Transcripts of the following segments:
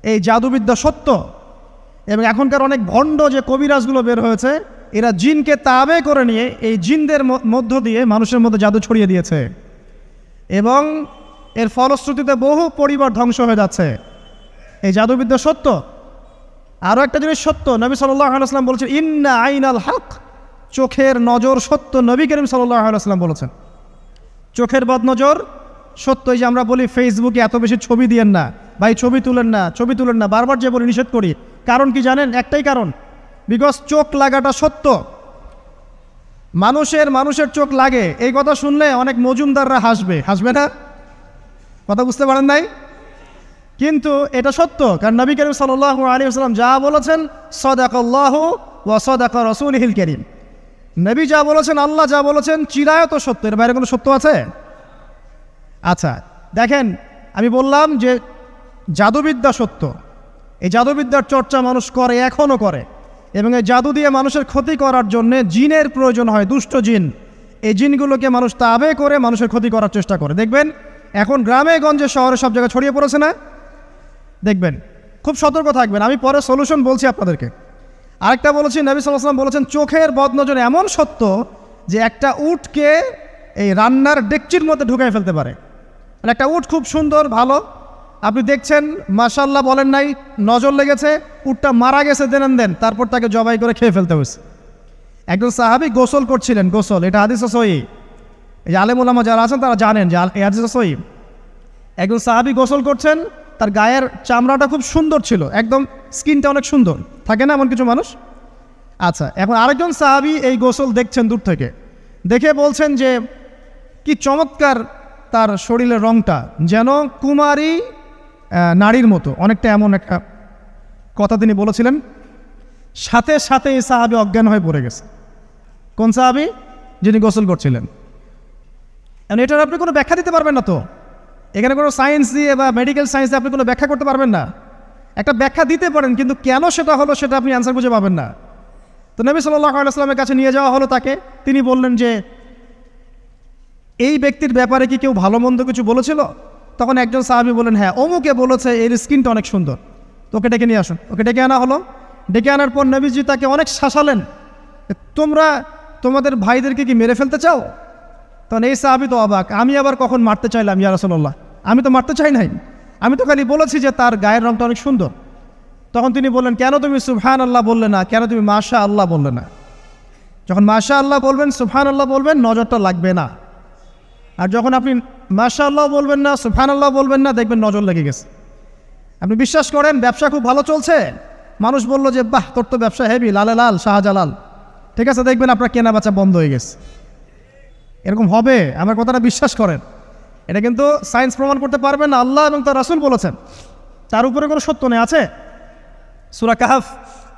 এই জাদুবিদ্যা সত্য। এবং এখনকার অনেক ভণ্ড যে কবিরাজগুলো বের হয়েছে, এরা জিনকে তাবে করে নিয়ে এই জিনদের মধ্য দিয়ে মানুষের মধ্যে জাদু ছড়িয়ে দিয়েছে, এবং এর ফলশ্রুতিতে বহু পরিবার ধ্বংস হয়ে যাচ্ছে। এই জাদুবিদ্যা সত্য। আরও একটা জিনিস সত্য, নবী সাল্লাল্লাহু আলাইহি ওয়াসাল্লাম বলেছেন ইন্না আইনাল হক, চোখের নজর সত্য। নবী করিম সাল্লাল্লাহু আলাইহি ওয়াসাল্লাম বলেছেন চোখের বদনজর সত্য। এই যে আমরা বলি ফেসবুকে এত বেশি ছবি দিয়েন না ভাই, ছবি তুলেন না, ছবি তুলেন না, বারবার যে বলি নিষেধ করি, কারণ কি জানেন? একটাই কারণ, বিকজ চোখ লাগাটা সত্য। মানুষের চোখ লাগে, এই কথা শুনলে অনেক মজুমদাররা হাসবে না? কথা বুঝতে পারেন নাই? কিন্তু এটা সত্য, কারণ নবী করিম সাল্লাল্লাহু আলাইহি ওয়াসাল্লাম যা বলেছেন সাদাকাল্লাহু ওয়া সাদাকা রাসূলুহুল কারীম, নবী যা বলেছেন, আল্লাহ যা বলেছেন চিরায়ত সত্য, এর বাইরে কোনো সত্য আছে? আচ্ছা দেখেন, আমি বললাম যে জাদুবিদ্যা সত্য। এই জাদুবিদ্যার চর্চা মানুষ করে, এখনও করে, এবং এই জাদু দিয়ে মানুষের ক্ষতি করার জন্য জিনের প্রয়োজন হয়, দুষ্ট জিন। এই জিনগুলোকে মানুষ তাবে করে মানুষের ক্ষতি করার চেষ্টা করে। দেখবেন এখন গ্রামে গঞ্জে শহরে সব জায়গায় ছড়িয়ে পড়েছে না? দেখবেন, খুব সতর্ক থাকবেন। আমি পরে সলিউশন বলছি আপনাদেরকে। আরেকটা বলেছি, নবী সাল্লাল্লাহু আলাইহি ওয়াসাল্লাম বলেছেন চোখের বদনজর এমন সত্য যে একটা উটকে এই রান্নার ডেকচির মধ্যে ঢুকাই ফেলতে পারে। আর একটা উট খুব সুন্দর ভালো, আপনি দেখছেন মাশাআল্লাহ বলেন নাই, নজর লেগেছে, উটটা মারা গেছে দেন, তারপর তাকে জবাই করে খেয়ে ফেলতে হয়েছে। একজন সাহাবী গোসল করছিলেন, গোসল, এটা হাদিস সহিহ, এই যে আলেম ওলামা যারা আছেন তারা জানেন যে এই হাদিস সহিহ। একজন সাহাবী গোসল করছেন, তার গায়ের চামড়াটা খুব সুন্দর ছিল, একদম স্কিনটা অনেক সুন্দর থাকে না এমন কিছু মানুষ? আচ্ছা, এখন আরেকজন সাহাবী এই গোসল দেখছেন দূর থেকে, দেখে বলছেন যে কি চমৎকার তার শরীরের রংটা, যেন কুমারী নারীর মতো, অনেকটা এমন একটা কথা তিনি বলেছিলেন। সাথে সাথে এই সাহাবী অজ্ঞান হয়ে পড়ে গেছে। কোন সাহাবী? যিনি গোসল করছিলেন। এখন এটার আপনি কোনো ব্যাখ্যা দিতে পারবেন না তো, এখানে কোনো সায়েন্স দিয়ে বা মেডিকেল সায়েন্স দিয়ে আপনি কোনো ব্যাখ্যা করতে পারবেন না। একটা ব্যাখ্যা দিতে পারেন, কিন্তু কেন সেটা হলো সেটা আপনি অ্যান্সার খুঁজে পাবেন না। তো নবী সাল্লাল্লাহু আলাইহি ওয়াসাল্লামের কাছে নিয়ে যাওয়া হলো তাকে। তিনি বললেন যে এই ব্যক্তির ব্যাপারে কি কেউ ভালো মন্দ কিছু বলেছিল? তখন একজন সাহাবী বললেন হ্যাঁ, অমুকে বলেছে এর স্কিনটা অনেক সুন্দর, তো ওকে ডেকে নিয়ে আসুন। ওকে ডেকে আনা হলো। ডেকে আনার পর নবীজি তাকে অনেক শাসালেন, তোমরা তোমাদের ভাইদেরকে কি মেরে ফেলতে চাও? তখন এই সাহাবী তো অবাক, আমি আবার কখন মারতে চাইলাম ইয়া রাসূলুল্লাহ? আমি তো মারতে চাই নাই, আমি তো খালি বলেছি যে তার গায়ের রংটা অনেক সুন্দর। তখন তিনি বললেন কেন তুমি সুবহানাল্লাহ বললে না, কেন তুমি মাশাআল্লাহ বললে না? যখন মাশাআল্লাহ বলবেন, সুবহানাল্লাহ বলবেন, নজরটা লাগবে না। আর যখন আপনি মাশাআল্লাহ বলবেন না, সুবহানাল্লাহ বলবেন না, দেখবেন নজর লেগে গেছে। আপনি বিশ্বাস করেন ব্যবসা খুব ভালো চলছে, মানুষ বলল যে বাহ তোর তো ব্যবসা হেভি, লালে লাল শাহজালাল, ঠিক আছে, দেখবেন আপনার কেনা বেচা বন্ধ হয়ে গেছে। এরকম হবে, আমার কথাটা বিশ্বাস করেন। এটা কিন্তু সায়েন্স প্রমাণ করতে পারবেন না, আল্লাহ এবং তার রাসূল বলেছেন, তার উপরে কোনো সত্য নেই। আছে সূরা কাহফ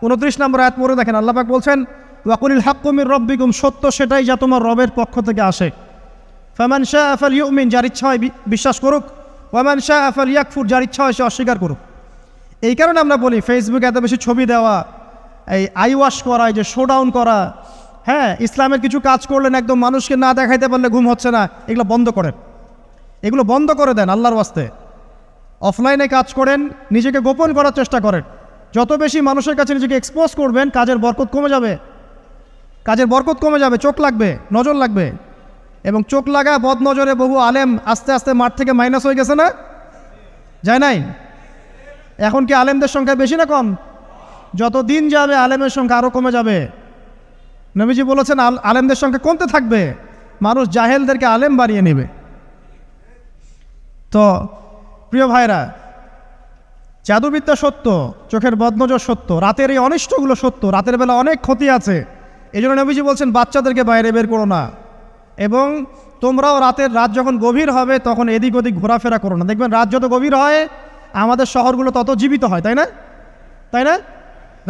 29 নম্বর আয়াত পড়ে দেখেন, আল্লাহ পাক বলছেন ওয়াকুলিল হাক্কু মির রাব্বিকুম, সত্য সেটাই যা তোমার রবের পক্ষ থেকে আসে। ফামান শাআ ফালইউমিন, যার ইচ্ছা হয় বিশ্বাস করুক, ওয়ামান শাআ ফালইয়াকফুর, যার ইচ্ছা হয় সে অস্বীকার করুক। এই কারণে আমরা বলি ফেসবুকে এত বেশি ছবি দেওয়া, এই আই ওয়াশ করা, এই যে শোডাউন করা, হ্যাঁ ইসলামের কিছু কাজ করলেন একদম মানুষকে না দেখাইতে পারলে ঘুম হচ্ছে না, এগুলো বন্ধ করেন, এগুলো বন্ধ করে দেন আল্লাহর ওয়াস্তে। অফলাইনে কাজ করেন, নিজেকে গোপন করার চেষ্টা করেন। যত বেশি মানুষের কাছে নিজেকে এক্সপোজ করবেন, কাজের বরকত কমে যাবে, কাজের বরকত কমে যাবে, চোখ লাগবে, নজর লাগবে। এবং চোখ লাগা বদ নজরে বহু আলেম আস্তে আস্তে মাঠ থেকে মাইনাস হয়ে গেছে না? যায় নাই? এখন কি আলেমদের সংখ্যা বেশি না কম? যত দিন যাবে আলেমের সংখ্যা আরও কমে যাবে। নবীজি বলেছেন আলেমদের সংখ্যা কমতে থাকবে, মানুষ জাহেলদেরকে আলেম বানিয়ে নেবে। তো প্রিয় ভাইরা, জাদুবিদ্যা সত্য, চোখের বদনজর সত্য, রাতের এই অনিষ্টগুলো সত্য, রাতের বেলা অনেক ক্ষতি আছে। এই জন্য নবীজি বলছেন বাচ্চাদেরকে বাইরে বের করো না, এবং তোমরাও রাত যখন গভীর হবে তখন এদিক ওদিক ঘোরাফেরা করো না। দেখবেন রাত যত গভীর হয় আমাদের শহরগুলো তত জীবিত হয়, তাই না? তাই না?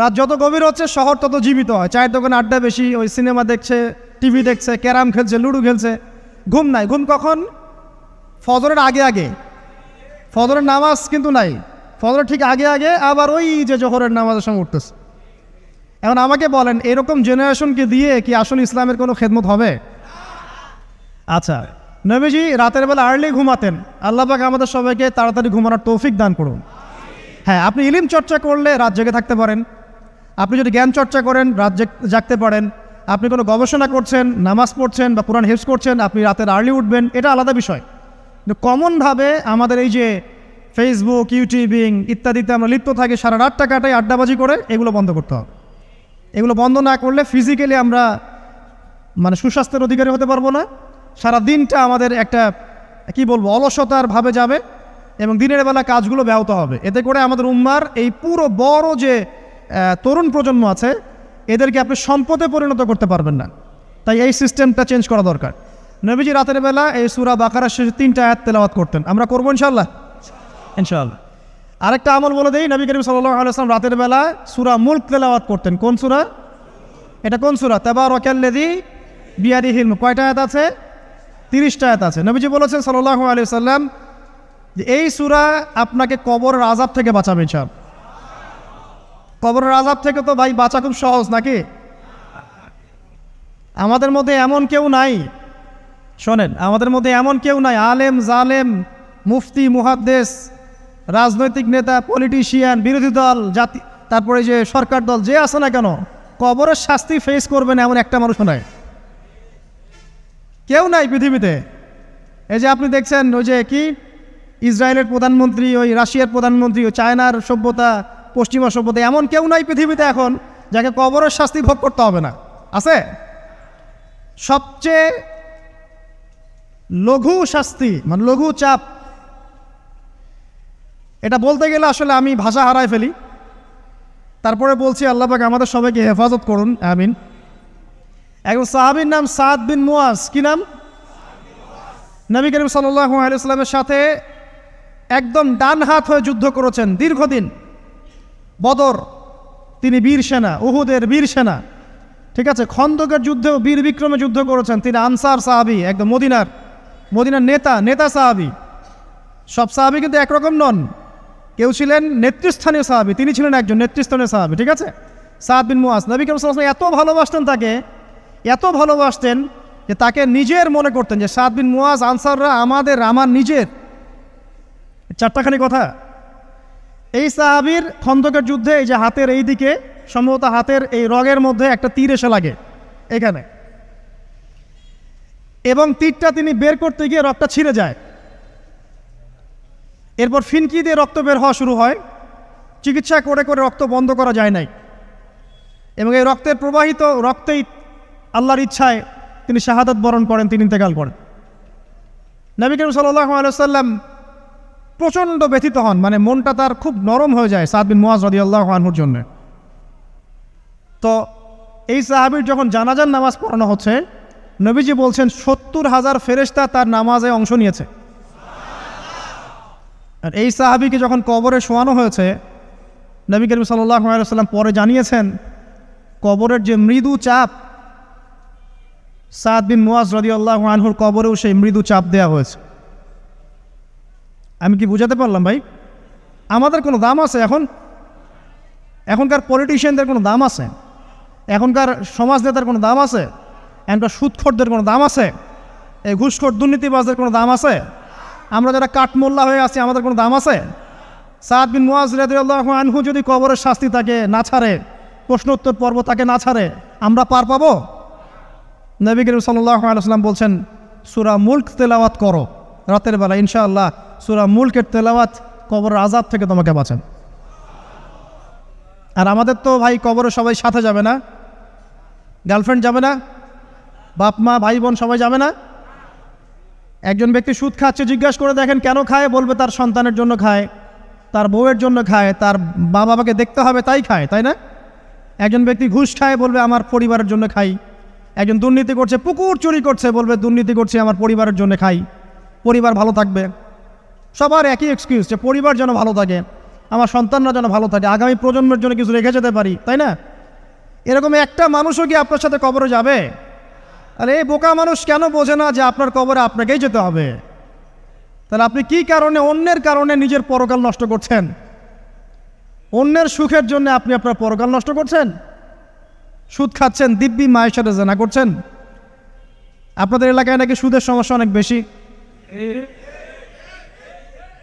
রাত যত গভীর হচ্ছে শহর তত জীবিত হয়। চায়ের দোকানে আড্ডা বেশি, ওই সিনেমা দেখছে, টিভি দেখছে, ক্যারাম খেলছে, লুডো খেলছে, ঘুম নাই। ঘুম কখন? ফজরের আগে আগে। ফজরের নামাজ কিন্তু নাই, ফজরের ঠিক আগে আগে, আবার ওই যে জোহরের নামাজের সঙ্গে উঠতেছে। এখন আমাকে বলেন এরকম জেনারেশনকে দিয়ে কি আসলে ইসলামের কোনো খেদমত হবে? আচ্ছা, নবীজি রাতের বেলা আর্লি ঘুমাতেন, আল্লাহ পাক আমাদের সবাইকে তাড়াতাড়ি ঘুমানোর তৌফিক দান করুন। হ্যাঁ, আপনি ইলম চর্চা করলে রাত জেগে থাকতে পারেন, আপনি যদি জ্ঞান চর্চা করেন রাত জাগতে পারেন, আপনি কোনো গবেষণা করছেন, নামাজ পড়ছেন বা কোরআন হিফজ করছেন, আপনি রাতের আর্লি উঠবেন, এটা আলাদা বিষয়। কিন্তু কমনভাবে আমাদের এই যে ফেসবুক, ইউটিউবিং ইত্যাদিতে আমরা লিপ্ত থাকি, সারা রাতটা কাটাই আড্ডাবাজি করে, এগুলো বন্ধ করতে হবে। এগুলো বন্ধ না করলে ফিজিক্যালি আমরা মানে সুস্বাস্থ্যের অধিকারী হতে পারবো না, সারা দিনটা আমাদের একটা কি বলবো অলসতার ভাবে যাবে এবং দিনের বেলা কাজগুলো ব্যাহত হবে। এতে করে আমাদের উম্মার এই পুরো বড় যে তরুণ প্রজন্ম আছে এদেরকে আপনি সম্পদে পরিণত করতে পারবেন না। তাই এই সিস্টেমটা চেঞ্জ করা দরকার। নবীজি রাতের বেলা এই সূরা বাকারার শেষে 3টা আয়াত তেলাওয়াত করতেন, আমরা করবো ইনশাআল্লাহ। ইনশাআল্লাহ। আরেকটা আমল বলে দেই, নবী করিম সাল্লাল্লাহু আলাইহি ওয়াসাল্লাম রাতের বেলা সূরা মুলক তেলাওয়াত করতেন। কোন সূরা এটা? কোন সূরা? তাবারাকাল্লাযী বিয়াদিহিল মুলক। কয়টা আয়াত আছে? 30টা আয়াত আছে। নবীজি বলেছেন সাল্লাল্লাহু আলাইহি ওয়াসাল্লাম যে এই সূরা আপনাকে কবরের আযাব থেকে বাঁচাবে ইনশাআল্লাহ। কবরের আযাব থেকে তো ভাই বাঁচা খুব সহজ নাকি? আমাদের মধ্যে এমন কেউ নাই, শোনেন, আমাদের মধ্যে এমন কেউ নাই আলেম জালেম মুফতি মুহাদ্দিস রাজনৈতিক নেতা পলিটিশিয়ান বিরোধী দল জাতি তারপরে যে সরকার দল যে আছে না কেন, কবরের শাস্তি ফেস করবে না এমন একটা মানুষও নাই, কেউ নাই পৃথিবীতে। এই যে আপনি দেখছেন ওই যে কি ইসরায়েলের প্রধানমন্ত্রী, ওই রাশিয়ার প্রধানমন্ত্রী, ওই চায়নার সভ্যতা, পশ্চিমা সভ্যতা, এমন কেউ নাই পৃথিবীতে এখন যাকে কবরের শাস্তি ভোগ করতে হবে না। আছে? সবচেয়ে লঘু শাস্তি মানে লঘু চাপ, এটা বলতে গেলে আসলে আমি ভাষা হারায় ফেলি, তারপরে বলছি আল্লাহ পাক আমাদের সবাইকে হেফাজত করুন, আমিন। একজন সাহাবীর নাম সাদ বিন মুয়াজ। কি নাম? নবী করিম সাল্লাল্লাহু আলাইহি ওয়াসাল্লামের সাথে একদম ডান হাত হয়ে যুদ্ধ করেছেন দীর্ঘদিন। বদর তিনি বীর সেনা, উহুদের বীর সেনা, ঠিক আছে, খন্দকের যুদ্ধেও বীর বিক্রমে যুদ্ধ করেছেন। তিনি আনসার সাহাবী, একদম মদিনার নেতা সাহাবী। সব সাহাবী কিন্তু একরকম নন, কেউ ছিলেন নেতৃস্থানীয় সাহাবী, তিনি ছিলেন একজন নেতৃস্থানীয় সাহাবী, ঠিক আছে, সাদ বিন মুয়াজ। নবী করিম সাল্লাল্লাহু আলাইহি ওয়াসাল্লাম এত ভালোবাসতেন তাকে, এত ভালোবাসতেন যে তাকে নিজের মনে করতেন যে সাদ বিন মুয়াজ আনসাররা আমার নিজের। 4টাখানি কথা। এই সাহাবীর খন্দকের যুদ্ধে এই যে হাতের এই দিকে সম্ভবত হাতের এই রগের মধ্যে একটা তীর এসে লাগে এখানে, এবং তীরটা তিনি বের করতে গিয়ে রক্তটা ছিঁড়ে যায়। এরপর ফিনকি দিয়ে রক্ত বের হওয়া শুরু হয়। চিকিৎসা করে করে রক্ত বন্ধ করা যায় নাই, এবং এই রক্তের প্রবাহিত রক্তেই আল্লাহর ইচ্ছায় তিনি শাহাদাত বরণ করেন, তিনি ইন্তেকাল করেন। নবী করিম সাল্লাল্লাহু আলাইহি ওয়াসাল্লাম প্রচণ্ড ব্যথিত হন, মানে মনটা তার খুব নরম হয়ে যায় সাদ বিন মুয়াজ রাদিয়াল্লাহু আনহুর জন্য। তো এই সাহাবীর যখন জানাজার নামাজ পড়ানো হচ্ছে, নবীজি বলছেন 70,000 ফেরেশতা তার নামাজে অংশ নিয়েছে। আর এই সাহাবীকে যখন কবরে শোয়ানো হয়েছে, নবী করিম সাল্লাল্লাহু আলাইহি ওয়াসাল্লাম পরে জানিয়েছেন কবরের যে মৃদু চাপ, সাদ বিন মুয়াজ রাদিয়াল্লাহু আনহুর কবরেও সেই মৃদু চাপ দেওয়া হয়েছে। আমি কি বুঝাতে পারলাম ভাই? আমাদের কোনো দাম আছে এখনকার পলিটিশিয়ানদের কোনো দাম আছে? এখনকার সমাজ নেতার কোনো দাম আছে? এখনকার সুদখোরদের কোনো দাম আছে? এই ঘুষখোর দুর্নীতিবাজদের কোনো দাম আছে? আমরা যারা কাঠমোল্লা হয়ে আছি আমাদের কোনো দাম আছে? সাদ বিন মুয়াজ রাদিয়াল্লাহু আনহু যদি কবরের শাস্তি তাকে না ছাড়ে, প্রশ্নোত্তর পর্ব তাকে না ছাড়ে, আমরা পার পাবো? নবী করিম সাল্লাল্লাহু আলাইহি ওয়াসাল্লাম বলছেন সূরা মুলক তেলাওয়াত করো রাতের বেলা, ইনশাআল্লাহ সূরা মুলকের তেলাওয়াত কবরের আযাব থেকে তোমাকে বাঁচান। আর আমাদের তো ভাই কবরে সবাই সাথে যাবে না, গার্লফ্রেন্ড যাবে না, বাপ মা ভাই বোন সবাই যাবে না। একজন ব্যক্তি সুদ খাচ্ছে, জিজ্ঞাসা করে দেখেন কেন খায়, বলবে তার সন্তানের জন্য খায়, তার বউয়ের জন্য খায়, তার মা বাবাকে দেখতে হবে তাই খায়, তাই না? একজন ব্যক্তি ঘুষ খায়, বলবে আমার পরিবারের জন্য খাই। একজন দুর্নীতি করছে, পুকুর চুরি করছে, বলবে দুর্নীতি করছে আমার পরিবারের জন্য খাই, পরিবার ভালো থাকবে। সবার একই এক্সকিউজ যে পরিবার যেন ভালো থাকে, আমার সন্তানরা যেন ভালো থাকে, আগামী প্রজন্মের জন্য কিছু রেখে যেতে পারি, তাই না? এরকম একটা মানুষও কি আপনার সাথে কবরে যাবে? আর এই বোকা মানুষ কেন বোঝে না যে আপনার কবরে আপনাকেই যেতে হবে? তাহলে আপনি কি কারণে অন্যের কারণে নিজের পরকাল নষ্ট করছেন? অন্যের সুখের জন্য আপনি আপনার পরকাল নষ্ট করছেন। সুদ খাচ্ছেন, দিব্যি মায়ের সাথে জেনা করছেন। আপনাদের এলাকায় নাকি সুদের সমস্যা অনেক বেশি।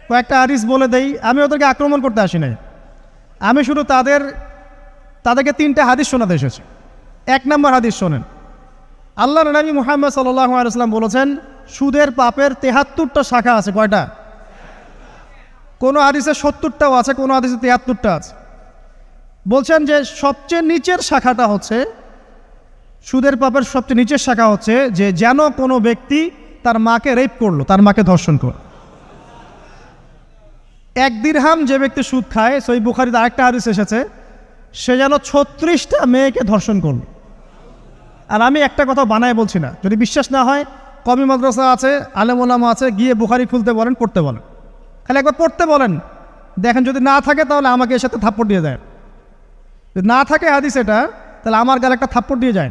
কয়েকটা হাদিস বলে দেই, আমি ওদেরকে আক্রমণ করতে আসি নাই, আমি শুধু তাদেরকে 3টে হাদিস শোনাতে এসেছি। 1 নম্বর হাদিস শোনেন। আল্লাহর নবী মুহাম্মদ সাল্লাল্লাহু আলাইহি ওয়াসাল্লাম বলেছেন, সুদের পাপের 73টা শাখা আছে। কয়টা? কোনো হাদিসে 70টাও আছে, কোনো হাদিসে 73টা আছে। বলছেন যে সবচেয়ে নিচের শাখাটা হচ্ছে, সুদের পাপের সবচেয়ে নিচের শাখা হচ্ছে যে যেন কোনো ব্যক্তি তার মাকে রেপ করলো, তার মাকে ধর্ষণ করলো। 1 দিরহাম যে ব্যক্তি সুদ খায়, সহিহ বুখারীতে আরেকটা হাদিস এসেছে, সে যেন 36টা মেয়েকে ধর্ষণ করল। আর আমি একটা কথা বানায় বলছি না, যদি বিশ্বাস না হয় কওমি মাদ্রাসা আছে, আলেম ওলামা আছে, গিয়ে বুখারী খুলতে বলেন, পড়তে বলেন, খালি একবার পড়তে বলেন, দেখেন যদি না থাকে তাহলে আমাকে এর সাথে থাপ্পড় দিয়ে যায়। যদি না থাকে হাদিস এটা, তাহলে আমার গালে একটা থাপ্পড় দিয়ে যায়।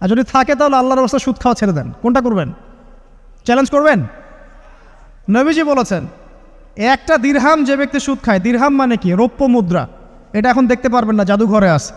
আর যদি থাকে তাহলে আল্লাহর রাস্তায় সুদ খাওয়া ছেড়ে দেন। কোনটা করবেন? চ্যালেঞ্জ করবেন? নবীজি বলেছেন, 1টা দিরহাম যে ব্যক্তি সুদ খায়, দিরহাম মানে কি? রৌপ্য মুদ্রা। এটা এখন দেখতে পারবেন না, জাদুঘরে আছে।